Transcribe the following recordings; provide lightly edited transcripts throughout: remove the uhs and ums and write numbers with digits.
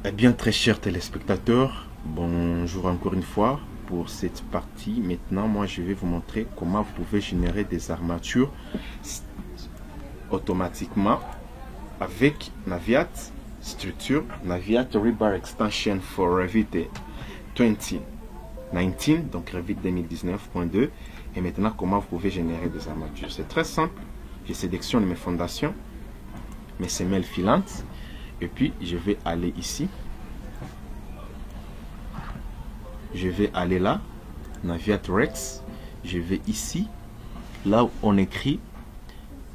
Eh bien, très chers téléspectateurs, bonjour encore une fois pour cette partie. Maintenant, moi, je vais vous montrer comment vous pouvez générer des armatures automatiquement avec Naviat Structure, Naviat Rebar Extension for Revit 2019, donc Revit 2019.2. Et maintenant, comment vous pouvez générer des armatures. C'est très simple. Je sélectionne mes fondations, mes semelles filantes, et puis je vais aller ici. Je vais aller là, Naviat Rex. Je vais ici, là où on écrit,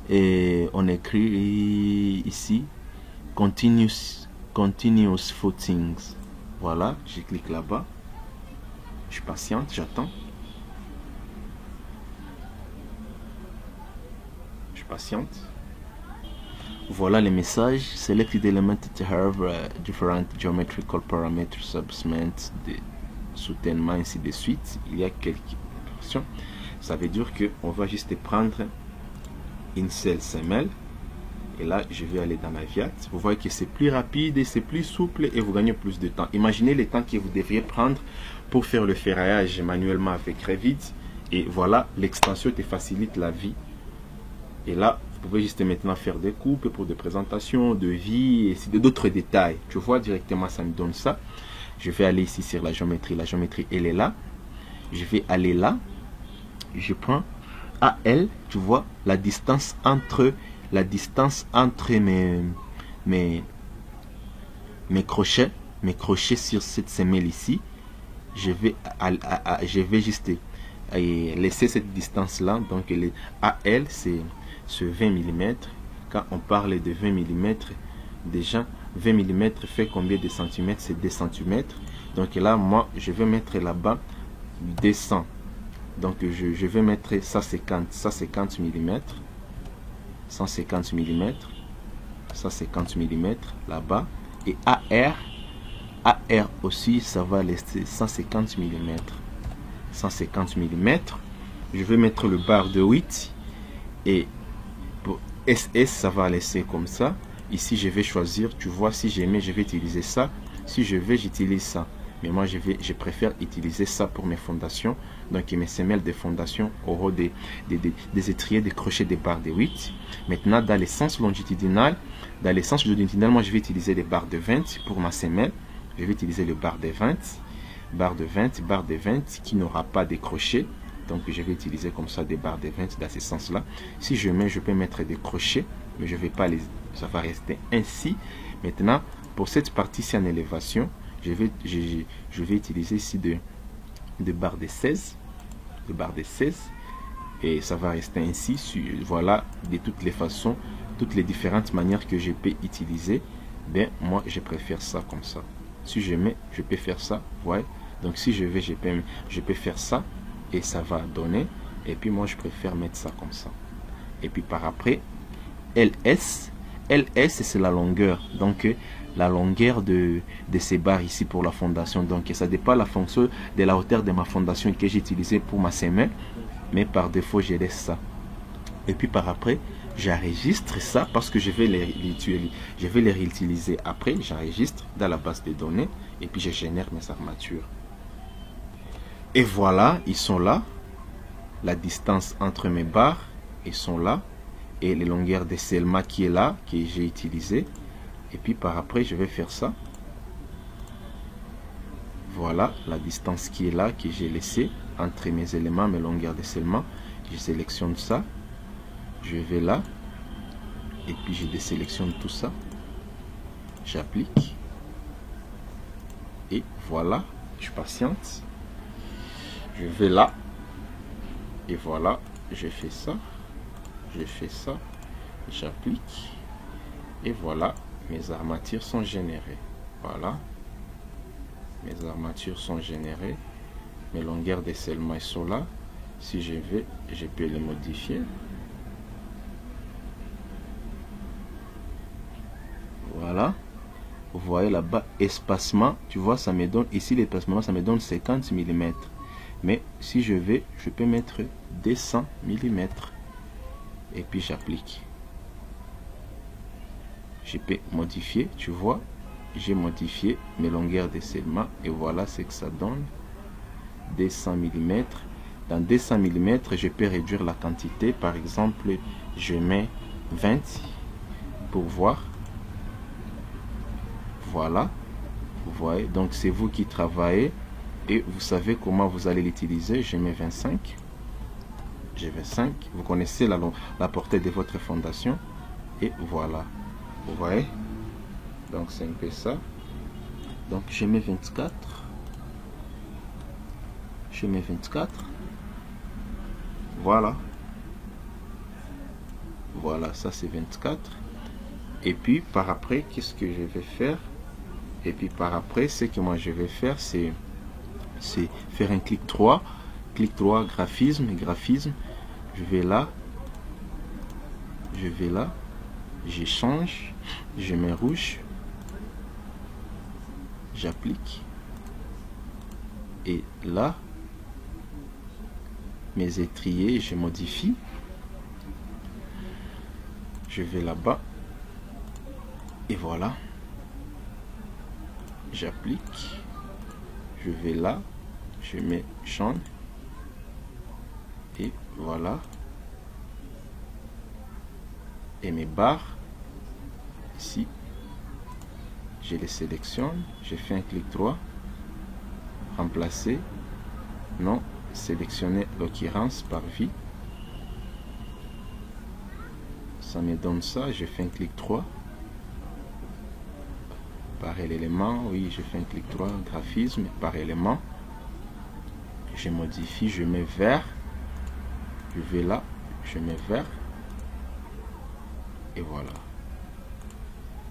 et on écrit ici continuous footings. Voilà, je clique là-bas. Je patiente, j'attends. Je patiente. Voilà les messages. Selected element to have different geometrical parameters, subsegments, soutènement, ainsi de suite. Il y a quelques options. Ça veut dire que on va juste prendre une seule semelle. Et là, je vais aller dans Naviat. Vous voyez que c'est plus rapide et c'est plus souple et vous gagnez plus de temps. Imaginez les temps que vous devriez prendre pour faire le ferraillage manuellement avec Revit. Et voilà, l'extension te facilite la vie. Et là, vous pouvez juste maintenant faire des coupes pour des présentations, de vie et d'autres détails. Tu vois directement, ça me donne ça. Je vais aller ici sur la géométrie. La géométrie, elle est là. Je vais aller là. Je prends AL, tu vois, la distance entre mes crochets sur cette semelle ici. Je vais juste laisser cette distance là. Donc les AL, c'est ce 20 mm. Quand on parle de 20 mm, déjà 20 mm fait combien de centimètres? C'est 2 cm. Donc là, moi, je vais mettre là-bas 200. Donc je vais mettre 150 mm, 150 mm, 150 mm là-bas. Et AR aussi, ça va laisser 150 mm. 150 mm. Je vais mettre le barre de 8. Et pour SS, ça va laisser comme ça. Ici, je vais choisir, tu vois, si j'aimais, je vais utiliser ça. Si je veux, j'utilise ça. Mais moi, je préfère utiliser ça pour mes fondations. Donc, mes semelles de fondation auront des étriers, des crochets, des barres de 8. Maintenant, dans les sens longitudinal, moi, je vais utiliser les barres de 20 pour ma semelle. Je vais utiliser le barre de 20. Barre de 20 qui n'aura pas de crochets. Donc, je vais utiliser comme ça des barres de 20 dans ce sens-là. Si je mets, je peux mettre des crochets, mais je ne vais pas les... Ça va rester ainsi. Maintenant, pour cette partie-ci en élévation, je vais utiliser ici de barres de 16. De barres de 16. Et ça va rester ainsi. Voilà, de toutes les façons, toutes les différentes manières que je peux utiliser. Ben, moi, je préfère ça comme ça. Si je mets, je peux faire ça. Ouais. Donc, si je veux, je peux faire ça. Et ça va donner. Et puis, moi, je préfère mettre ça comme ça. Et puis, par après, LS, c'est la longueur. Donc, la longueur de ces barres ici pour la fondation. Donc, ça dépend la fonction de la hauteur de ma fondation que j'ai utilisée pour ma semelle. Mais par défaut, je laisse ça. Et puis, par après, j'enregistre ça parce que je vais les réutiliser après. J'enregistre dans la base de données. Et puis, je génère mes armatures. Et voilà, ils sont là. La distance entre mes barres, ils sont là. Et les longueurs de scellement qui est là, que j'ai utilisé. Et puis par après, je vais faire ça. Voilà la distance qui est là, que j'ai laissé entre mes éléments, mes longueurs de scellement. Je sélectionne ça. Je vais là. Et puis je désélectionne tout ça. J'applique. Et voilà, je patiente. Je vais là. Et voilà, je fais ça. Je fais ça. J'applique. Et voilà, mes armatures sont générées. Voilà. Mes armatures sont générées. Mes longueurs de scellement sont là. Si je veux, je peux les modifier. Voilà. Vous voyez là-bas, espacement. Tu vois, ça me donne, ici l'espacement, ça me donne 50 mm. Mais si je veux, je peux mettre 200 mm. Et puis j'applique. Je peux modifier, tu vois. j'ai modifié mes longueurs de scellement et voilà ce que ça donne. 200 mm. Dans 200 mm, je peux réduire la quantité. Par exemple, je mets 20 pour voir. Voilà, vous voyez, donc c'est vous qui travaillez et vous savez comment vous allez l'utiliser. Je mets 25. J'ai 25. Vous connaissez la portée de votre fondation et voilà, vous voyez, donc c'est un peu ça. Donc je mets 24. Je mets 24. Voilà. Voilà, ça c'est 24. Et puis par après, qu'est-ce que je vais faire? Et puis par après, ce que moi je vais faire, c'est faire un clic droit. Clic droit, graphisme, graphisme. Je vais là. Je vais là. Je change. Je mets rouge. J'applique. Et là, mes étriers, je modifie. Je vais là-bas. Et voilà. J'applique. Je vais là. Je mets jaune. Et voilà. Et mes barres. Ici. Je les sélectionne. Je fais un clic droit. Remplacer. Non. Sélectionner l'occurrence par vie. Ça me donne ça. Je fais un clic droit. Par élément, oui, je fais un clic droit, graphisme, par élément. Je modifie, je mets vert. Je vais là, je mets vert. Et voilà.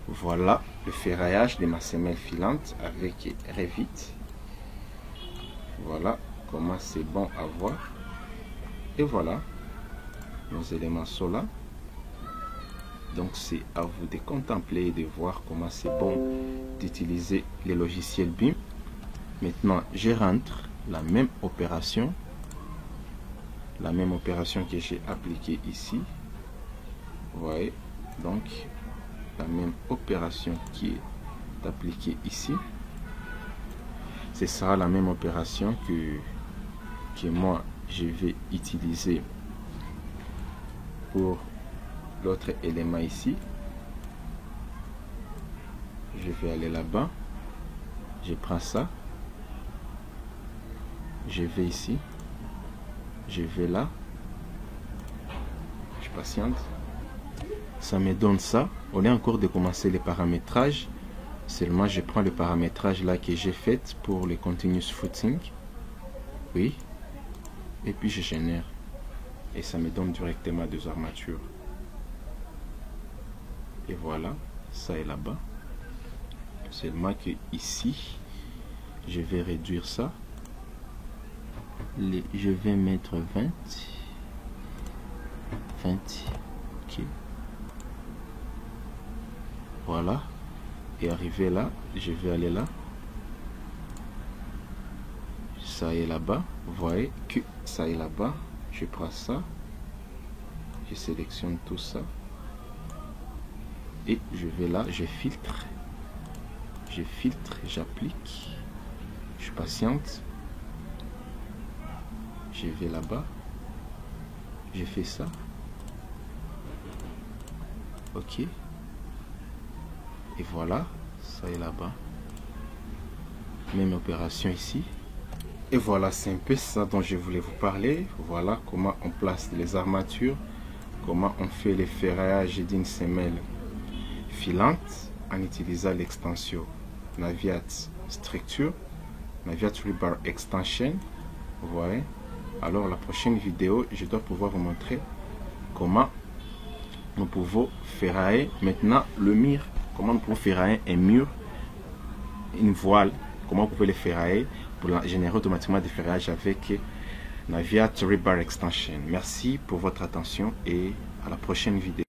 Voilà le ferraillage de ma semelle filante avec Revit. Voilà comment c'est bon à voir. Et voilà nos éléments sont là. Donc c'est à vous de contempler et de voir comment c'est bon d'utiliser les logiciels BIM. Maintenant, je rentre la même opération que j'ai appliquée ici. Vous voyez, donc la même opération qui est appliquée ici. Ce sera la même opération que moi je vais utiliser pour l'autre élément ici. Je vais aller là-bas, je prends ça, je vais ici, je vais là, je patiente, ça me donne ça. Au lieu encore de commencer les paramétrages, seulement je prends le paramétrage là que j'ai fait pour le continuous footing, oui, et puis je génère et ça me donne directement deux armatures. Et voilà, ça est là-bas. Seulement que ici, je vais réduire ça. Je vais mettre 20. 20. Ok. Voilà. Et arrivé là, je vais aller là. Ça est là-bas. Vous voyez que ça est là-bas. Je prends ça. Je sélectionne tout ça. Et je vais là, je filtre, j'applique, je patiente, je vais là-bas, je fais ça, ok, et voilà, ça est là-bas, même opération ici, et voilà, c'est un peu ça dont je voulais vous parler. Voilà comment on place les armatures, comment on fait les ferraillages d'une semelle filante en utilisant l'extension Naviat Structure, Naviat Rebar Extension. Vous voyez. Alors la prochaine vidéo, je dois pouvoir vous montrer comment nous pouvons ferrailler maintenant le mur, comment nous pouvons ferrailler un mur, une voile, comment vous pouvez les ferrailler pour générer automatiquement des ferraillages avec Naviat Rebar Extension. Merci pour votre attention et à la prochaine vidéo.